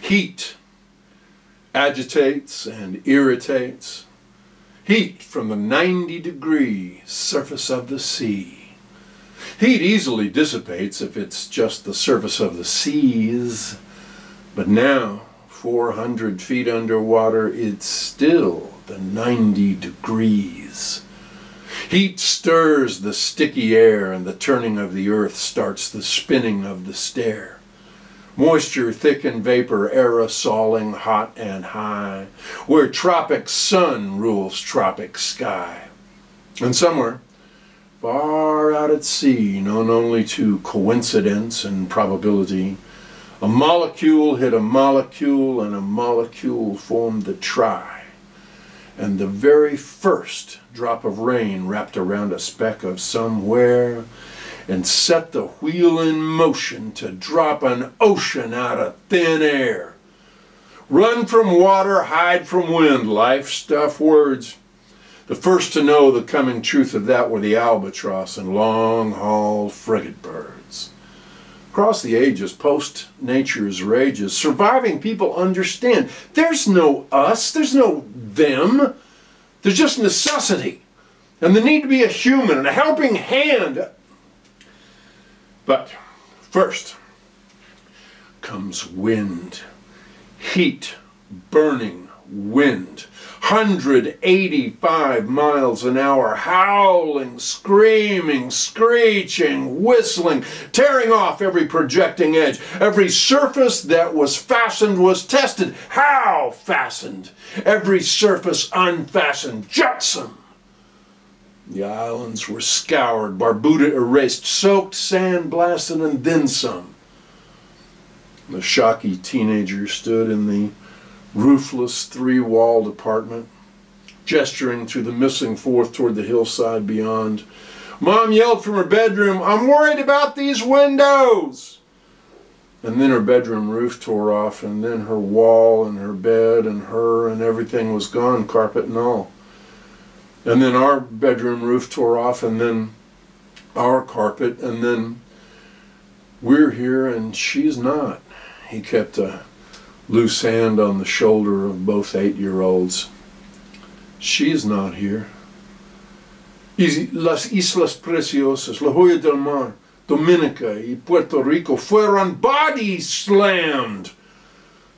Heat agitates and irritates. Heat from the 90-degree surface of the sea. Heat easily dissipates if it's just the surface of the seas, but now, 400 feet underwater, it's still the 90 degrees. Heat stirs the sticky air, and the turning of the earth starts the spinning of the stair. Moisture, thick and vapor, aerosoling hot and high, where tropic sun rules tropic sky. And somewhere, far out at sea, known only to coincidence and probability, a molecule hit a molecule, and a molecule formed the tri. And the very first drop of rain wrapped around a speck of somewhere and set the wheel in motion to drop an ocean out of thin air. Run from water, hide from wind, life stuff words. The first to know the coming truth of that were the albatross and long-haul frigate birds. Across the ages, post-nature's rages, surviving people understand there's no us, there's no them. There's just necessity and the need to be a human and a helping hand. But first comes wind, heat, burning wind, 185 miles an hour, howling, screaming, screeching, whistling, tearing off every projecting edge. Every surface that was fastened was tested. How fastened? Every surface unfastened. Jetsam! The islands were scoured, Barbuda erased, soaked, sand-blasted, and then some. The shocky teenager stood in the roofless, three-walled apartment, gesturing through the missing fourth toward the hillside beyond. Mom yelled from her bedroom, "I'm worried about these windows!" And then her bedroom roof tore off, and then her wall and her bed and her and everything was gone, carpet and all. And then our bedroom roof tore off, and then our carpet, and then we're here and she's not. He kept a loose hand on the shoulder of both 8-year-olds. She's not here. Las Islas Preciosas, La Joya del Mar, Dominica y Puerto Rico fueron body slammed.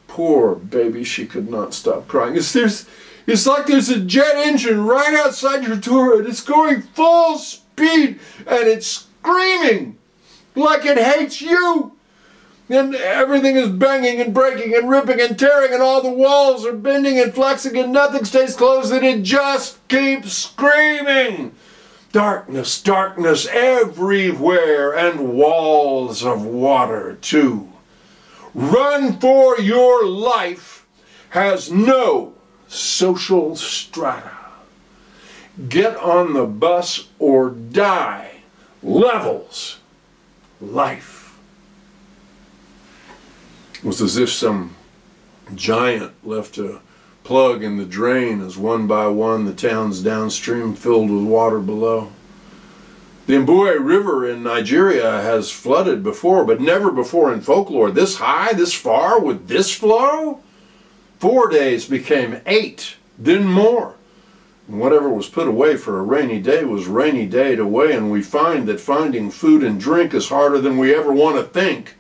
Poor baby, she could not stop crying. It's like there's a jet engine right outside your door and it's going full speed and it's screaming like it hates you. And everything is banging and breaking and ripping and tearing and all the walls are bending and flexing and nothing stays closed and it just keeps screaming. Darkness, darkness everywhere and walls of water too. Run for your life has no social strata. Get on the bus or die levels life. It was as if some giant left a plug in the drain as one by one the towns downstream filled with water below. The Mbue River in Nigeria has flooded before, but never before in folklore. This high, this far, with this flow? 4 days became 8, then more. And whatever was put away for a rainy day was rainy dayed away, and we find that finding food and drink is harder than we ever want to think.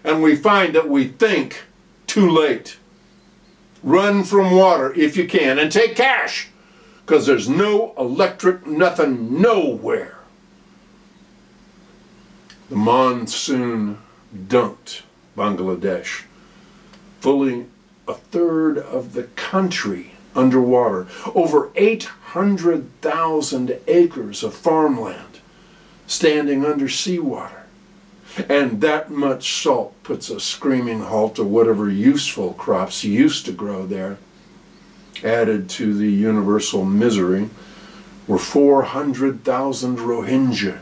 And we find that we think too late. Run from water if you can, and take cash, because there's no electric nothing nowhere. The monsoon dunked Bangladesh. Fully a third of the country underwater. Over 800,000 acres of farmland standing under seawater. And that much salt puts a screaming halt to whatever useful crops used to grow there. Added to the universal misery were 400,000 Rohingya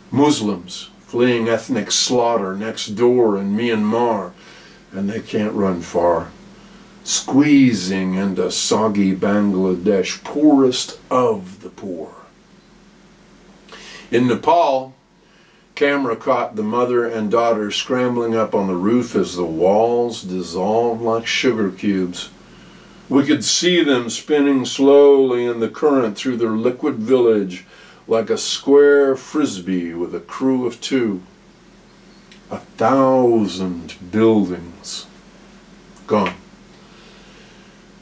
Muslims fleeing ethnic slaughter next door in Myanmar, and they can't run far. Squeezing into soggy Bangladesh, poorest of the poor. In Nepal, Camera caught the mother and daughter scrambling up on the roof as the walls dissolved like sugar cubes. We could see them spinning slowly in the current through their liquid village like a square frisbee with a crew of two. 1,000 buildings gone.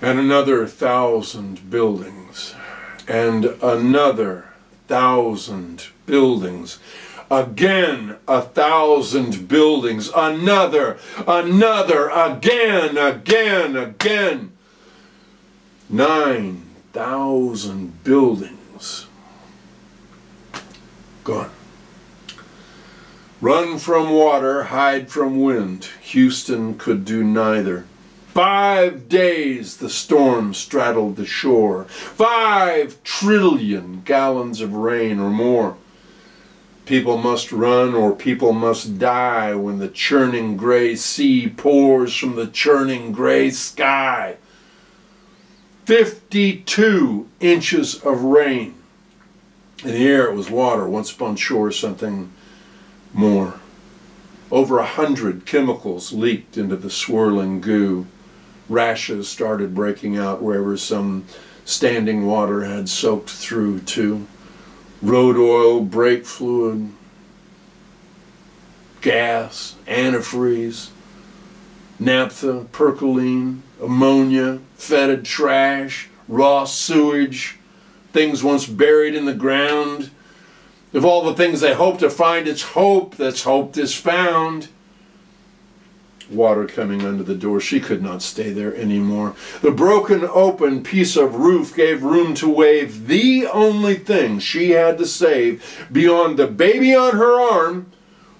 And another 1,000 buildings. And another 1,000 buildings. Again, 1,000 buildings. Another, again. 9,000 buildings. Gone. Run from water, hide from wind. Houston could do neither. 5 days the storm straddled the shore. 5 trillion gallons of rain or more. People must run or people must die when the churning gray sea pours from the churning gray sky. 52 inches of rain. In the air it was water, once upon shore something more. Over 100 chemicals leaked into the swirling goo. Rashes started breaking out wherever some standing water had soaked through too. Road oil, brake fluid, gas, antifreeze, naphtha, percolene, ammonia, fetid trash, raw sewage, things once buried in the ground. Of all the things they hope to find, it's hope that's hoped is found. Water coming under the door. She could not stay there anymore. The broken open piece of roof gave room to wave the only thing she had to save beyond the baby on her arm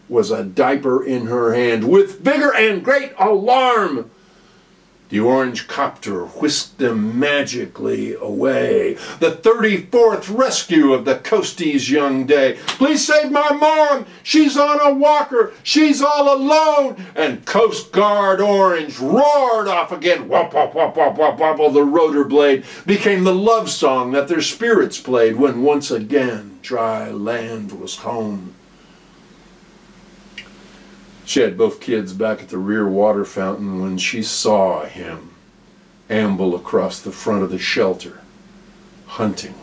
was a diaper in her hand. With vigor and great alarm, the orange copter whisked them magically away. The 34th rescue of the Coasties' young day. Please save my mom! She's on a walker! She's all alone! And Coast Guard Orange roared off again. Wop, wop, wop, wop, wop, wop, while the rotor blade became the love song that their spirits played when once again dry land was home. She had both kids back at the rear water fountain when she saw him amble across the front of the shelter, hunting.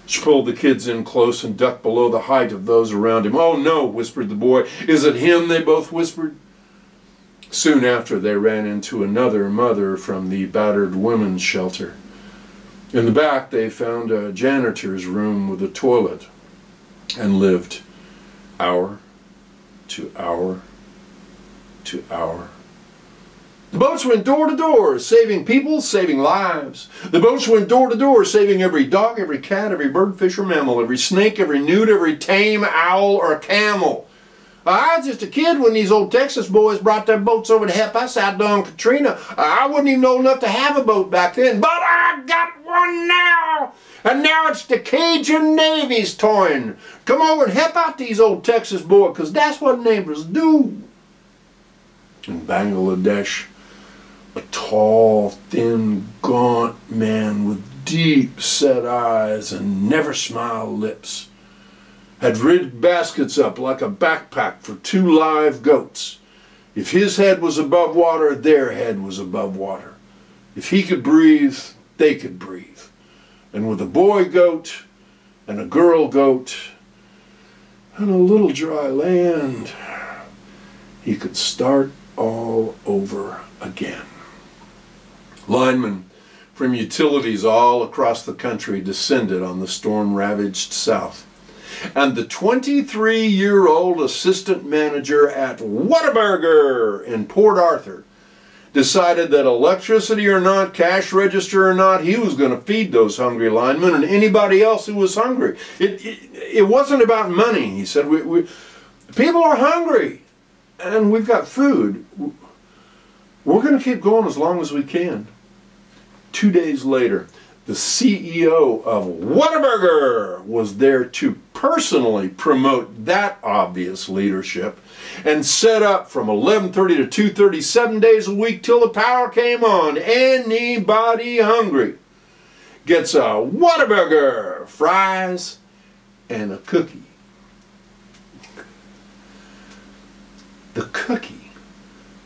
She pulled the kids in close and ducked below the height of those around him. "Oh no," whispered the boy. "Is it him?" they both whispered. Soon after, they ran into another mother from the battered women's shelter. In the back, they found a janitor's room with a toilet and lived hour to hour to hour. The boats went door to door, saving people, saving lives. The boats went door to door, saving every dog, every cat, every bird, fish, or mammal, every snake, every newt, every tame owl or camel. I was just a kid when these old Texas boys brought their boats over to help us out during Katrina. I wasn't even old enough to have a boat back then, but I got one now. And now it's the Cajun Navy's turn. Come over and help out these old Texas boys, because that's what neighbors do. In Bangladesh, a tall, thin, gaunt man with deep-set eyes and never-smile lips had rigged baskets up like a backpack for 2 live goats. If his head was above water, their head was above water. If he could breathe, they could breathe. And with a boy goat and a girl goat and a little dry land, he could start all over again. Linemen from utilities all across the country descended on the storm-ravaged South. And the 23-year-old assistant manager at Whataburger in Port Arthur decided that electricity or not, cash register or not, he was going to feed those hungry linemen and anybody else who was hungry. It wasn't about money, he said. People are hungry and we've got food. We're going to keep going as long as we can. 2 days later, the CEO of Whataburger was there to personally promote that obvious leadership and set up from 11:30 to 2:30, 7 days a week till the power came on. Anybody hungry gets a Whataburger, fries, and a cookie. The cookie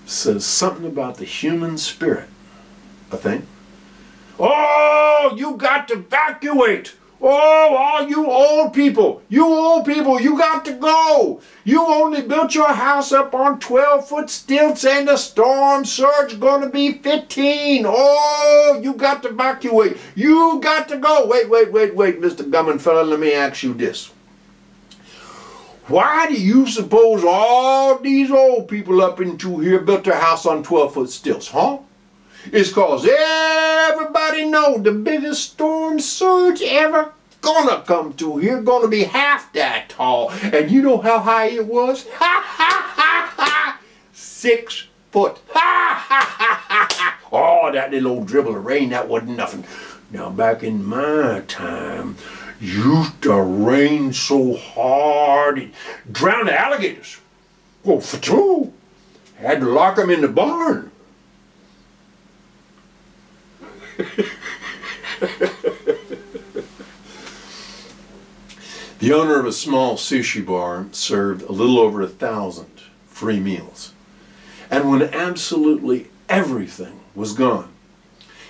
says something about the human spirit, I think. Oh, you got to evacuate. Oh, all you old people, you got to go. You only built your house up on 12-foot stilts and the storm surge gonna be 15. Oh, you got to evacuate. You got to go. Wait, Mr. Gumming fella, let me ask you this. Why do you suppose all these old people up into here built their house on 12-foot stilts, huh? It's cause everybody know the biggest storm surge ever gonna come through here gonna be half that tall. And you know how high it was? 6 foot. Oh, that little old dribble of rain, that wasn't nothing. Now back in my time, used to rain so hard it drowned the alligators. Well, for true. Had to lock them in the barn. The owner of a small sushi bar served a little over 1,000 free meals. And when absolutely everything was gone,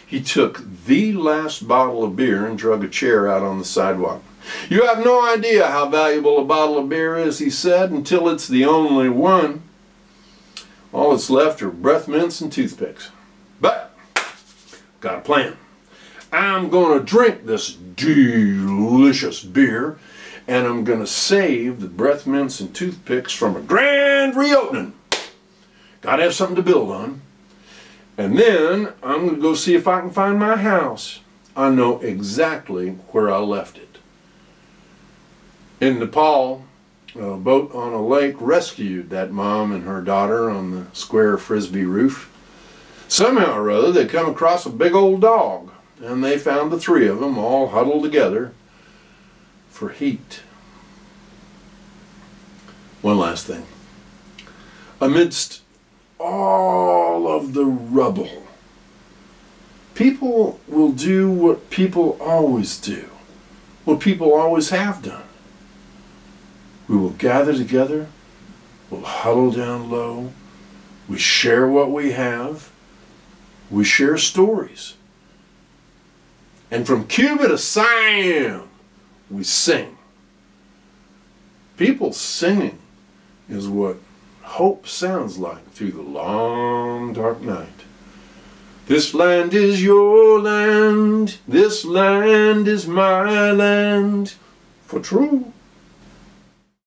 he took the last bottle of beer and drug a chair out on the sidewalk. You have no idea how valuable a bottle of beer is, he said, until it's the only one. All that's left are breath mints and toothpicks. But, got a plan. I'm going to drink this delicious beer, and I'm going to save the breath mints and toothpicks from a grand reopening. Got to have something to build on. And then I'm going to go see if I can find my house. I know exactly where I left it. In Nepal, a boat on a lake rescued that mom and her daughter on the square frisbee roof. Somehow or other they come across a big old dog, and they found the three of them all huddled together for heat. One last thing. Amidst all of the rubble, people will do what people always do, what people always have done. We will gather together, we'll huddle down low, we share what we have, we share stories. And from Cuba to Siam, we sing. People singing is what hope sounds like through the long dark night. This land is your land, this land is my land, for true.